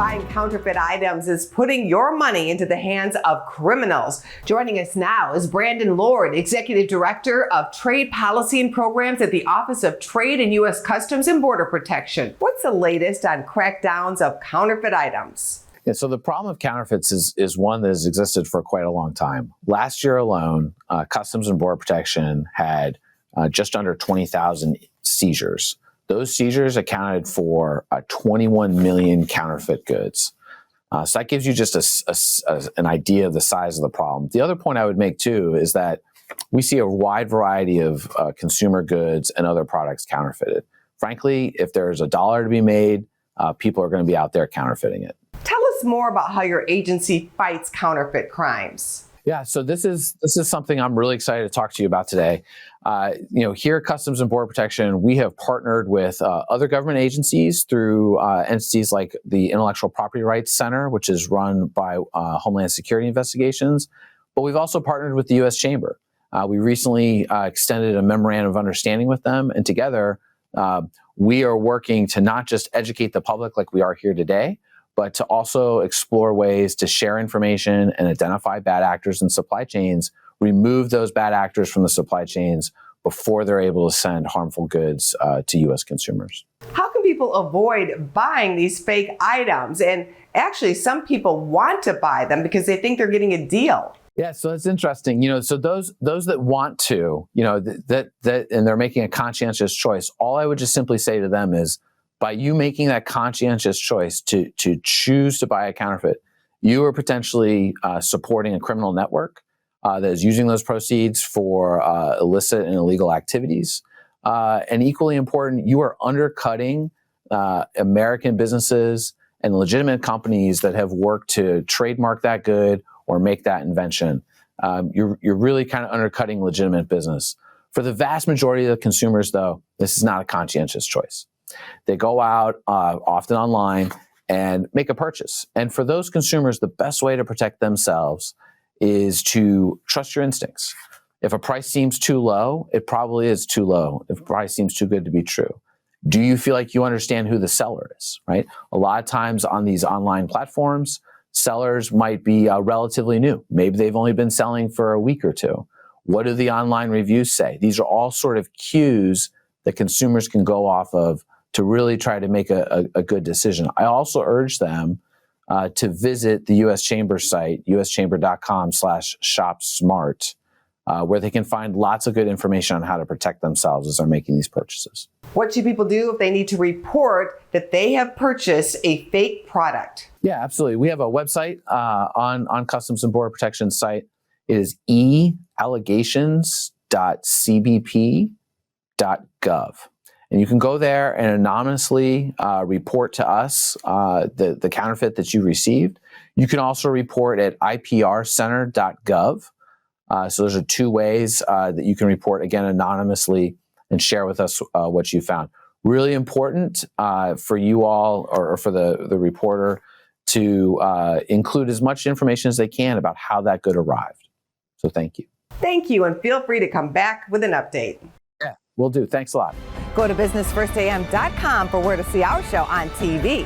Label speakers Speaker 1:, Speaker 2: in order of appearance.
Speaker 1: Buying counterfeit items is putting your money into the hands of criminals. Joining us now is Brandon Lord, Executive Director of Trade Policy and Programs at the Office of Trade and U.S. Customs and Border Protection. What's the latest on crackdowns of counterfeit items?
Speaker 2: Yeah, so the problem of counterfeits is one that has existed for quite a long time. Last year alone, Customs and Border Protection had just under 20,000 seizures. Those seizures accounted for 21 million counterfeit goods. So that gives you just an idea of the size of the problem. The other point I would make, too, is that we see a wide variety of consumer goods and other products counterfeited. Frankly, if there's a dollar to be made, people are going to be out there counterfeiting it.
Speaker 1: Tell us more about how your agency fights counterfeit crimes.
Speaker 2: Yeah, so this is something I'm really excited to talk to you about today. Here at Customs and Border Protection, we have partnered with other government agencies through entities like the Intellectual Property Rights Center, which is run by Homeland Security Investigations. But we've also partnered with the U.S. Chamber. We recently extended a memorandum of understanding with them, and together we are working to not just educate the public like we are here today, but to also explore ways to share information and identify bad actors in supply chains, remove those bad actors from the supply chains before they're able to send harmful goods to U.S. consumers. How
Speaker 1: can people avoid buying these fake items? And actually, some people want to buy them because they think they're getting a deal.
Speaker 2: Yeah, so it's interesting. So those that want to, that and they're making a conscientious choice, all I would just simply say to them is, by you making that conscientious choice to choose to buy a counterfeit, you are potentially supporting a criminal network that is using those proceeds for illicit and illegal activities. And equally important, you are undercutting American businesses and legitimate companies that have worked to trademark that good or make that invention. You're really kind of undercutting legitimate business. For the vast majority of the consumers, though, this is not a conscientious choice. They go out, often online, and make a purchase. And for those consumers, the best way to protect themselves is to trust your instincts. If a price seems too low, it probably is too low. If a price seems too good to be true, do you feel like you understand who the seller is, right? A lot of times on these online platforms, sellers might be relatively new. Maybe they've only been selling for a week or two. What do the online reviews say? These are all sort of cues that consumers can go off of to really try to make a good decision. I also urge them to visit the U.S. Chamber site, uschamber.com/shopsmart, where they can find lots of good information on how to protect themselves as they're making these purchases.
Speaker 1: What should people do if they need to report that they have purchased a fake product?
Speaker 2: Yeah, absolutely. We have a website on Customs and Border Protection site. It is eallegations.cbp.gov. And you can go there and anonymously report to us the counterfeit that you received. You can also report at iprcenter.gov. So those are two ways that you can report, again, anonymously and share with us what you found. Really important for you all or for the reporter to include as much information as they can about how that good arrived. So thank you.
Speaker 1: Thank you, and feel free to come back with an update.
Speaker 2: Yeah, will do. Thanks a lot.
Speaker 1: Go to businessfirstam.com for where to see our show on TV.